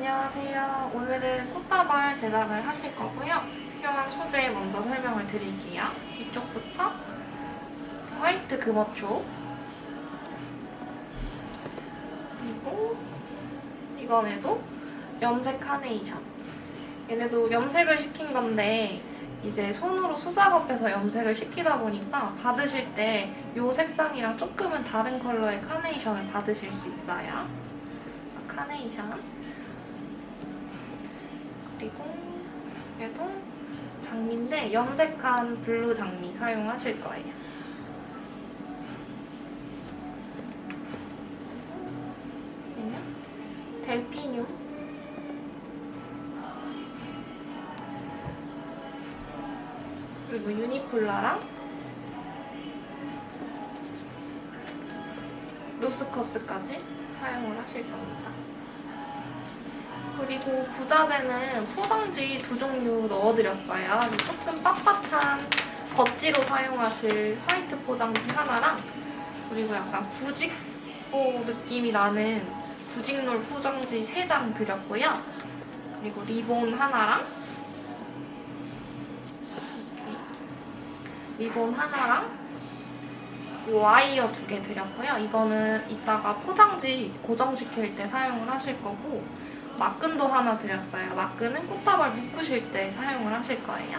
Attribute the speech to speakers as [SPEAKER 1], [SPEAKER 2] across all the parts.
[SPEAKER 1] 안녕하세요. 오늘은 꽃다발 제작을 하실 거고요. 필요한 소재 먼저 설명을 드릴게요. 이쪽부터 화이트 금어초, 그리고 이번에도 염색 카네이션. 얘네도 염색을 시킨 건데 이제 손으로 수작업해서 염색을 시키다 보니까 받으실 때 이 색상이랑 조금은 다른 컬러의 카네이션을 받으실 수 있어요. 카네이션. 그리고 얘도 장미인데 염색한 블루 장미 사용하실 거예요. 얘는 델피늄. 그리고 유니플라랑 루스커스까지 사용을 하실 겁니다. 그리고 부자재는 포장지 2종류 넣어드렸어요. 조금 빳빳한 겉지로 사용하실 화이트 포장지 하나랑 그리고 약간 부직포 느낌이 나는 부직롤 포장지 3장 드렸고요. 그리고 리본 하나랑 이 와이어 2개 드렸고요. 이거는 이따가 포장지 고정시킬 때 사용을 하실 거고 막근도 하나 드렸어요. 막근은 꽃다발 묶으실 때 사용을 하실 거예요.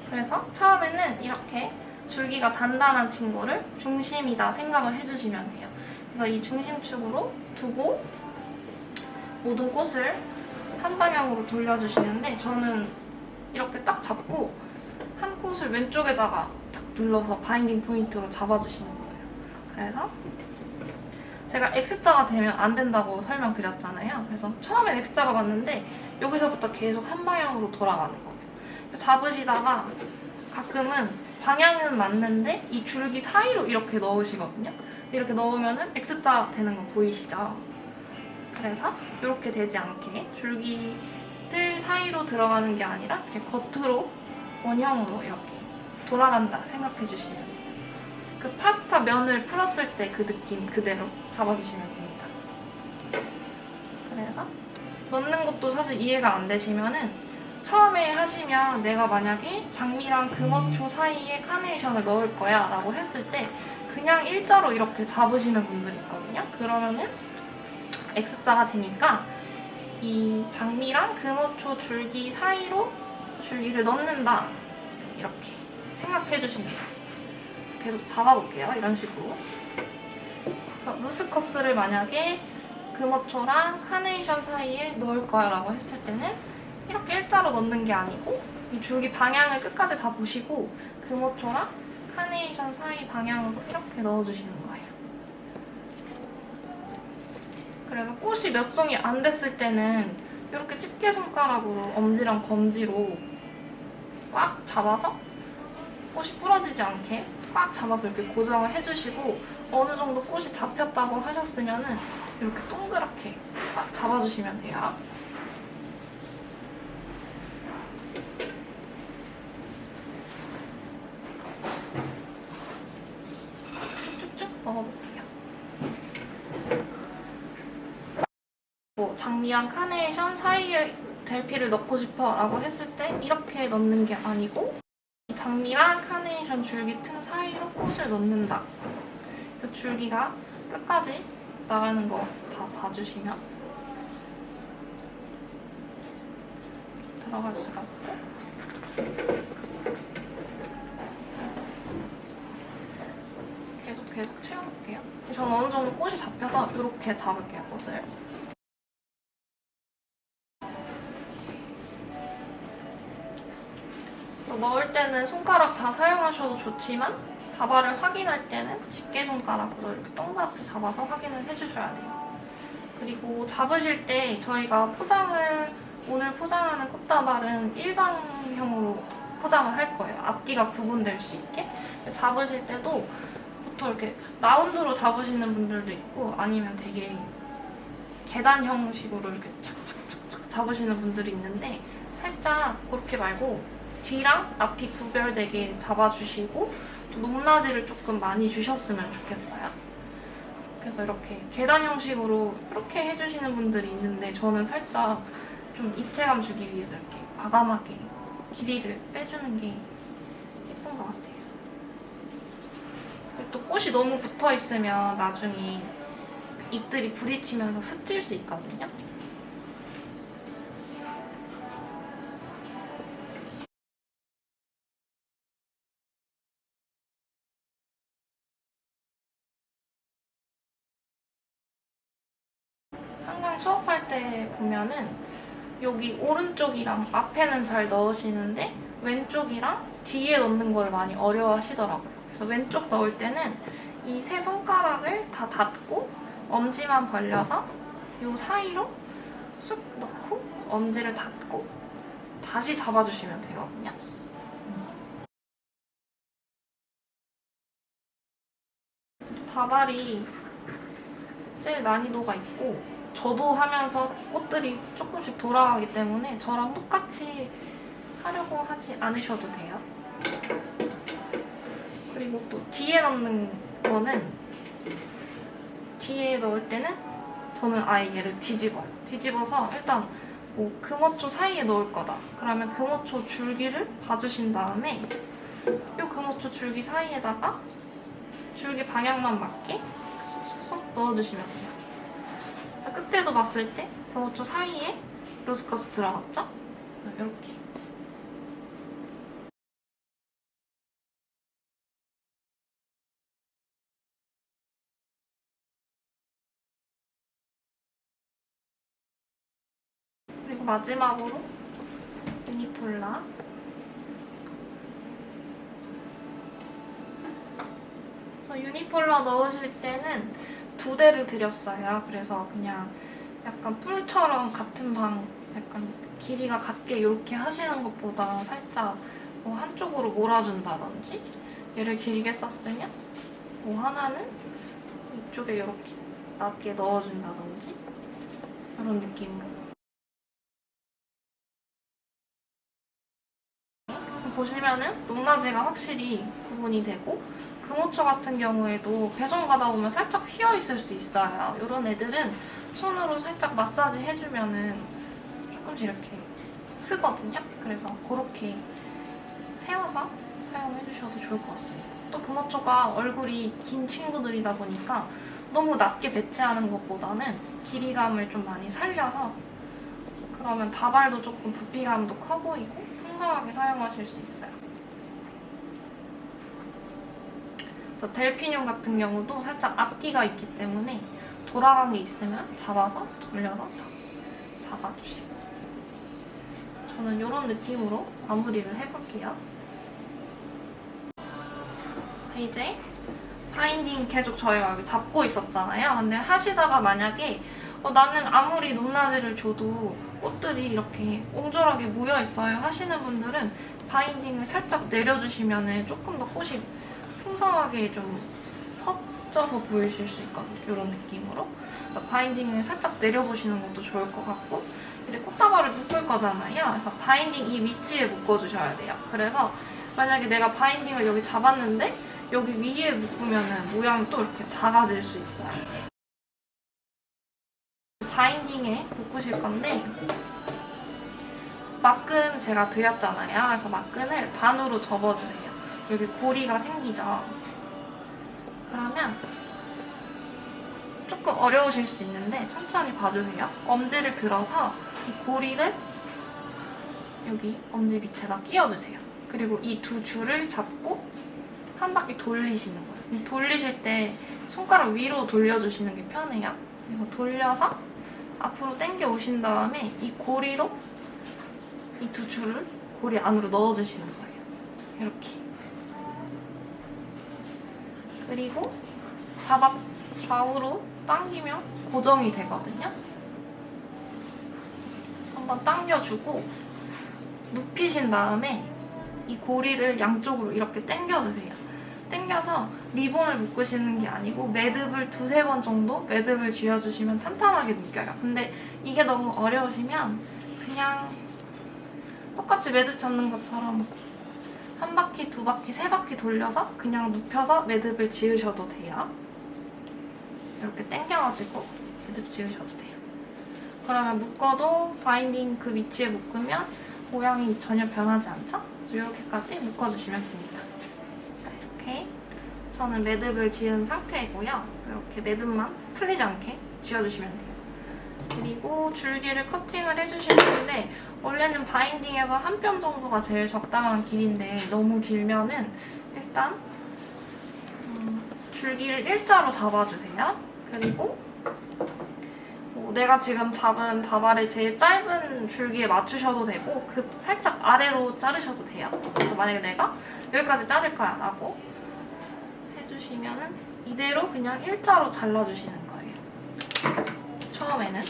[SPEAKER 1] 그래서 처음에는 이렇게 줄기가 단단한 친구를 중심이다 생각을 해주시면 돼요. 그래서 이 중심축으로 두고 모든 꽃을 한 방향으로 돌려주시는데 저는 이렇게 딱 잡고 한 꽃을 왼쪽에다가 딱 눌러서 바인딩 포인트로 잡아주시는 거예요. 그래서 제가 X자가 되면 안 된다고 설명드렸잖아요. 그래서 처음엔 X자가 맞는데 여기서부터 계속 한 방향으로 돌아가는 거예요. 잡으시다가 가끔은 방향은 맞는데 이 줄기 사이로 이렇게 넣으시거든요. 이렇게 넣으면 X자 되는 거 보이시죠? 그래서 이렇게 되지 않게 줄기들 사이로 들어가는 게 아니라 이렇게 겉으로 원형으로 이렇게 돌아간다 생각해주시면 돼요. 그 파스타 면을 풀었을 때 그 느낌 그대로 잡아주시면 됩니다. 그래서 넣는 것도 사실 이해가 안 되시면은 처음에 하시면 내가 만약에 장미랑 금어초 사이에 카네이션을 넣을 거야 라고 했을 때 그냥 일자로 이렇게 잡으시는 분들이 있거든요. 그러면은 X자가 되니까 이 장미랑 금어초 줄기 사이로 줄기를 넣는다 이렇게 생각해 주시면 돼요. 계속 잡아볼게요. 이런 식으로. 루스커스를 만약에 금어초랑 카네이션 사이에 넣을 거야 라고 했을 때는 이렇게 일자로 넣는 게 아니고 이 줄기 방향을 끝까지 다 보시고 금어초랑 카네이션 사이 방향으로 이렇게 넣어주시는 거예요. 그래서 꽃이 몇 송이 안 됐을 때는 이렇게 집게 손가락으로 엄지랑 검지로 꽉 잡아서 꽃이 부러지지 않게 꽉 잡아서 이렇게 고정을 해주시고 어느 정도 꽃이 잡혔다고 하셨으면 이렇게 동그랗게 꽉 잡아주시면 돼요. 쭉쭉 넣어볼게요. 장미랑 카네이션 사이에 델피를 넣고 싶어 라고 했을 때 이렇게 넣는 게 아니고 장미랑 카네이션 줄기 틈 사이로 꽃을 넣는다. 그래서 줄기가 끝까지 나가는 거 다 봐주시면 들어갈 수가 없고 계속 채워볼게요. 저는 어느 정도 꽃이 잡혀서 이렇게 잡을게요, 꽃을. 넣을 때는 손가락 다 사용하셔도 좋지만 다발을 확인할 때는 집게손가락으로 이렇게 동그랗게 잡아서 확인을 해주셔야 돼요. 그리고 잡으실 때 저희가 오늘 포장하는 꽃다발은 일방형으로 포장을 할 거예요. 앞뒤가 구분될 수 있게. 잡으실 때도 보통 이렇게 라운드로 잡으시는 분들도 있고 아니면 되게 계단 형식으로 이렇게 착착착착 잡으시는 분들이 있는데 살짝 그렇게 말고 뒤랑 앞이 구별되게 잡아주시고 높낮이를 조금 많이 주셨으면 좋겠어요. 그래서 이렇게 계단 형식으로 이렇게 해주시는 분들이 있는데 저는 살짝 좀 입체감 주기 위해서 이렇게 과감하게 길이를 빼주는 게 예쁜 것 같아요. 또 꽃이 너무 붙어있으면 나중에 잎들이 부딪히면서 스칠 수 있거든요. 항상 수업할 때 보면은 여기 오른쪽이랑 앞에는 잘 넣으시는데 왼쪽이랑 뒤에 넣는 걸 많이 어려워하시더라고요. 그래서 왼쪽 넣을 때는 이 세 손가락을 다 닫고 엄지만 벌려서 이 사이로 쑥 넣고 엄지를 닫고 다시 잡아주시면 되거든요. 다발이 제일 난이도가 있고 저도 하면서 꽃들이 조금씩 돌아가기 때문에 저랑 똑같이 하려고 하지 않으셔도 돼요. 그리고 또 뒤에 넣는 거는 뒤에 넣을 때는 저는 아예 얘를 뒤집어요. 뒤집어서 일단 뭐 금어초 사이에 넣을 거다. 그러면 금어초 줄기를 봐주신 다음에 이 금어초 줄기 사이에다가 줄기 방향만 맞게 쏙쏙 넣어주시면 돼요. 끝에도 봤을 때 금어초 사이에 로스커스 들어갔죠? 이렇게. 그리고 마지막으로 유니폴라. 그래서 유니폴라 넣으실 때는 2대를 드렸어요. 그래서 그냥 약간 뿔처럼 같은 방 약간 길이가 같게 이렇게 하시는 것보다 살짝 뭐 한쪽으로 몰아준다든지 얘를 길게 썼으면 뭐 하나는 이쪽에 이렇게 낮게 넣어준다든지 이런 느낌으로. 보시면은 높낮이가 확실히 구분이 되고 금호초 같은 경우에도 배송 가다 보면 살짝 휘어있을 수 있어요. 이런 애들은 손으로 살짝 마사지 해주면은 조금씩 이렇게 쓰거든요. 그래서 그렇게 세워서 사용해주셔도 좋을 것 같습니다. 또 금호초가 얼굴이 긴 친구들이다 보니까 너무 낮게 배치하는 것보다는 길이감을 좀 많이 살려서 그러면 다발도 조금 부피감도 커 보이고 풍성하게 사용하실 수 있어요. 그래서 델피늄 같은 경우도 살짝 앞뒤가 있기 때문에 돌아간 게 있으면 잡아서 돌려서 잡아주시고 저는 이런 느낌으로 마무리를 해볼게요. 이제 바인딩 계속 저희가 여기 잡고 있었잖아요. 근데 하시다가 만약에 나는 아무리 높낮이를 줘도 꽃들이 이렇게 옹졸하게 모여있어요 하시는 분들은 바인딩을 살짝 내려주시면 조금 더 꽃이 풍성하게 좀 퍼져서 보이실 수 있거든요. 이런 느낌으로. 그래서 바인딩을 살짝 내려보시는 것도 좋을 것 같고 이제 꽃다발을 묶을 거잖아요. 그래서 바인딩 이 위치에 묶어주셔야 돼요. 그래서 만약에 내가 바인딩을 여기 잡았는데 여기 위에 묶으면 모양이 또 이렇게 작아질 수 있어요. 바인딩에 묶으실 건데 막근 제가 드렸잖아요. 그래서 막근을 반으로 접어주세요. 여기 고리가 생기죠. 그러면 조금 어려우실 수 있는데 천천히 봐주세요. 엄지를 들어서 이 고리를 여기 엄지 밑에다 끼워주세요. 그리고 이 두 줄을 잡고 한 바퀴 돌리시는 거예요. 돌리실 때 손가락 위로 돌려주시는 게 편해요. 그래서 돌려서 앞으로 당겨 오신 다음에 이 고리로 이 두 줄을 고리 안으로 넣어주시는 거예요. 이렇게. 그리고 좌우로 당기면 고정이 되거든요. 한번 당겨주고 눕히신 다음에 이 고리를 양쪽으로 이렇게 당겨주세요. 당겨서 리본을 묶으시는 게 아니고 매듭을 2-3번 정도 매듭을 쥐어주시면 탄탄하게 묶여요. 근데 이게 너무 어려우시면 그냥 똑같이 매듭 잡는 것처럼 한 바퀴, 2바퀴, 3바퀴 돌려서 그냥 눕혀서 매듭을 지으셔도 돼요. 이렇게 당겨가지고 매듭 지으셔도 돼요. 그러면 묶어도 바인딩 그 위치에 묶으면 모양이 전혀 변하지 않죠? 이렇게까지 묶어주시면 됩니다. 자, 이렇게 저는 매듭을 지은 상태이고요. 이렇게 매듭만 풀리지 않게 지어주시면 돼요. 그리고 줄기를 커팅을 해주실 텐데 원래는 바인딩에서 한 뼘 정도가 제일 적당한 길인데 너무 길면은 일단 줄기를 일자로 잡아주세요. 그리고 내가 지금 잡은 다발의 제일 짧은 줄기에 맞추셔도 되고 그 살짝 아래로 자르셔도 돼요. 그래서 만약에 내가 여기까지 자를 거야 라고 해주시면은 이대로 그냥 일자로 잘라주시는 거예요. 처음에는.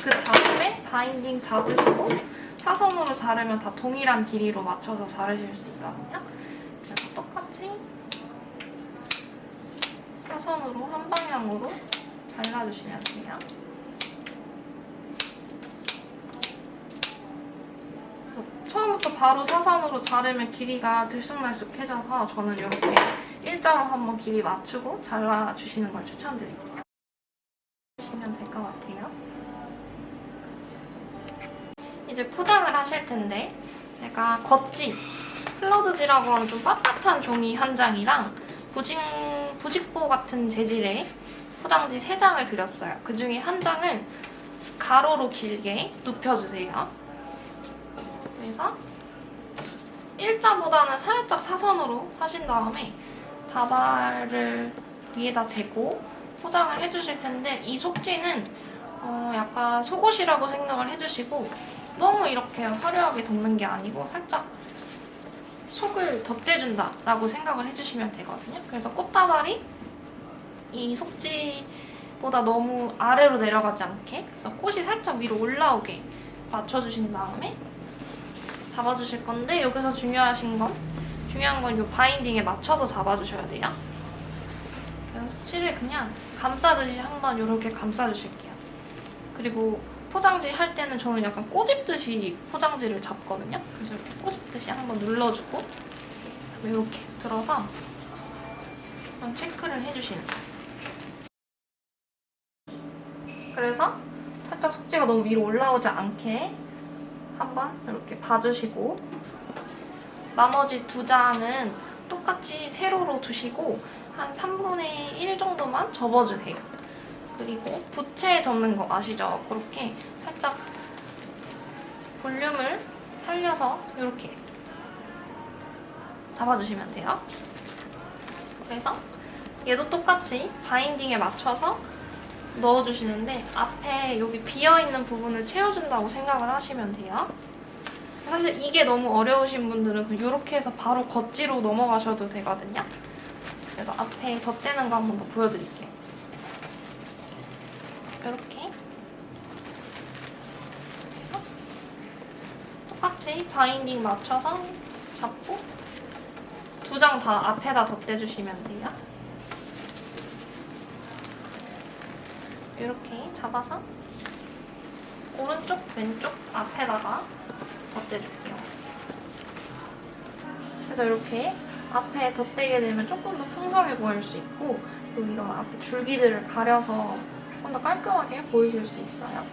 [SPEAKER 1] 그 다음에 바인딩 잡으시고 사선으로 자르면 다 동일한 길이로 맞춰서 자르실 수 있거든요. 그래서 똑같이 사선으로 한 방향으로 잘라주시면 돼요. 처음부터 바로 사선으로 자르면 길이가 들쑥날쑥해져서 저는 이렇게 일자로 한번 길이 맞추고 잘라주시는 걸 추천드릴게요. 보시면 될 것 같아요. 이제 포장을 하실 텐데 제가 겉지, 플러드지라고 하는 좀 빳빳한 종이 한 장이랑 부직포 같은 재질의 포장지 3장을 드렸어요. 그 중에 한 장을 가로로 길게 눕혀주세요. 그래서 일자보다는 살짝 사선으로 하신 다음에 다발을 위에다 대고 포장을 해주실 텐데 이 속지는 약간 속옷이라고 생각을 해주시고 너무 이렇게 화려하게 덮는 게 아니고 살짝 속을 덧대준다라고 생각을 해주시면 되거든요. 그래서 꽃다발이 이 속지보다 너무 아래로 내려가지 않게 그래서 꽃이 살짝 위로 올라오게 맞춰주신 다음에 잡아주실 건데 여기서 중요한 건 이 바인딩에 맞춰서 잡아주셔야 돼요. 그래서 속지를 그냥 감싸듯이 한번 이렇게 감싸주실게요. 그리고 포장지 할 때는 저는 약간 꼬집듯이 포장지를 잡거든요. 그래서 이렇게 꼬집듯이 한번 눌러주고 이렇게 들어서 한번 체크를 해주시는 거예요. 그래서 살짝 속지가 너무 위로 올라오지 않게 한번 이렇게 봐주시고 나머지 2장은 똑같이 세로로 두시고 한 3분의 1 정도만 접어주세요. 그리고 부채 접는 거 아시죠? 그렇게 살짝 볼륨을 살려서 이렇게 잡아주시면 돼요. 그래서 얘도 똑같이 바인딩에 맞춰서 넣어주시는데 앞에 여기 비어있는 부분을 채워준다고 생각을 하시면 돼요. 사실 이게 너무 어려우신 분들은 이렇게 해서 바로 겉지로 넘어가셔도 되거든요. 그래서 앞에 덧대는 거 한 번 더 보여드릴게요. 이렇게 해서 똑같이 바인딩 맞춰서 잡고 2장 다 앞에다 덧대주시면 돼요. 이렇게 잡아서 오른쪽, 왼쪽 앞에다가 덧대줄게요. 그래서 이렇게 앞에 덧대게 되면 조금 더 풍성해 보일 수 있고 그리고 이런 앞에 줄기들을 가려서 조금 더 깔끔하게 보이실 수 있어요.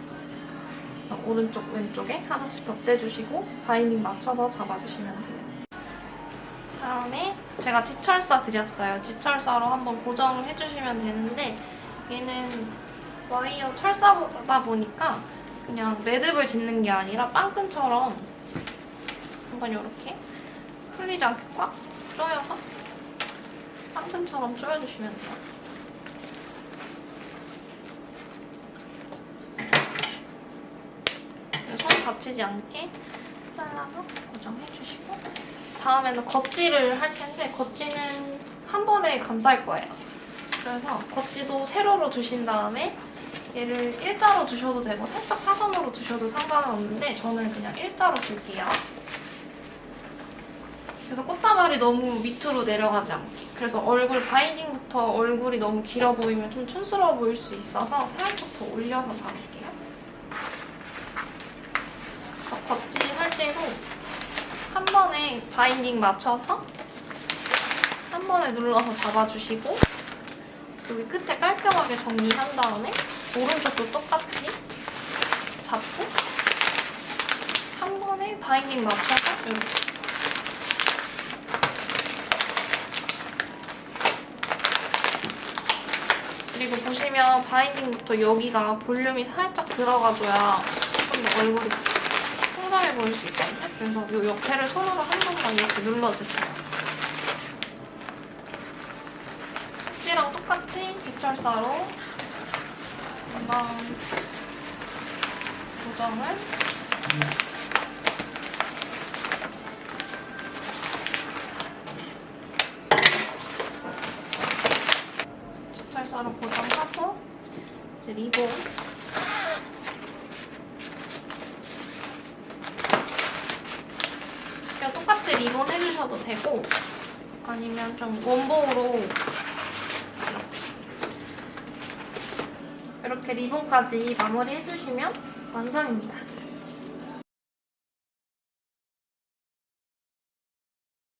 [SPEAKER 1] 그래서 오른쪽, 왼쪽에 하나씩 덧대주시고 바인딩 맞춰서 잡아주시면 돼요. 다음에 제가 지철사 드렸어요. 지철사로 한번 고정을 해주시면 되는데 얘는 와이어 철사다 보니까 그냥 매듭을 짓는 게 아니라 빵끈처럼 한번 이렇게 풀리지 않게 꽉 조여서 빵끈처럼 조여주시면 돼요. 손 다치지 않게 잘라서 고정해주시고 다음에는 겉지를 할 텐데 겉지는 한 번에 감쌀 거예요. 그래서 겉지도 세로로 두신 다음에 얘를 일자로 두셔도 되고 살짝 사선으로 두셔도 상관은 없는데 저는 그냥 일자로 둘게요. 그래서 꽃다발이 너무 밑으로 내려가지 않게. 그래서 얼굴 바인딩부터 얼굴이 너무 길어 보이면 좀 촌스러워 보일 수 있어서 살짝 더 올려서 잡을게요. 겉지 할 때도 한 번에 바인딩 맞춰서 한 번에 눌러서 잡아주시고 여기 끝에 깔끔하게 정리한 다음에 오른쪽도 똑같이 잡고 한 번에 바인딩 맞춰서 이렇게. 그리고 보시면 바인딩부터 여기가 볼륨이 살짝 들어가줘야 조금 더 얼굴이 풍성해 보일 수 있거든요. 그래서 이 옆에를 손으로 한 번만 이렇게 눌러주세요. 숙지랑 똑같이 지철사로 한번 고정을 지철사로 고정하고 이제 리본 그냥 똑같이 리본 해주셔도 되고 아니면 좀 원봉으로 이렇게 리본까지 마무리 해주시면 완성입니다.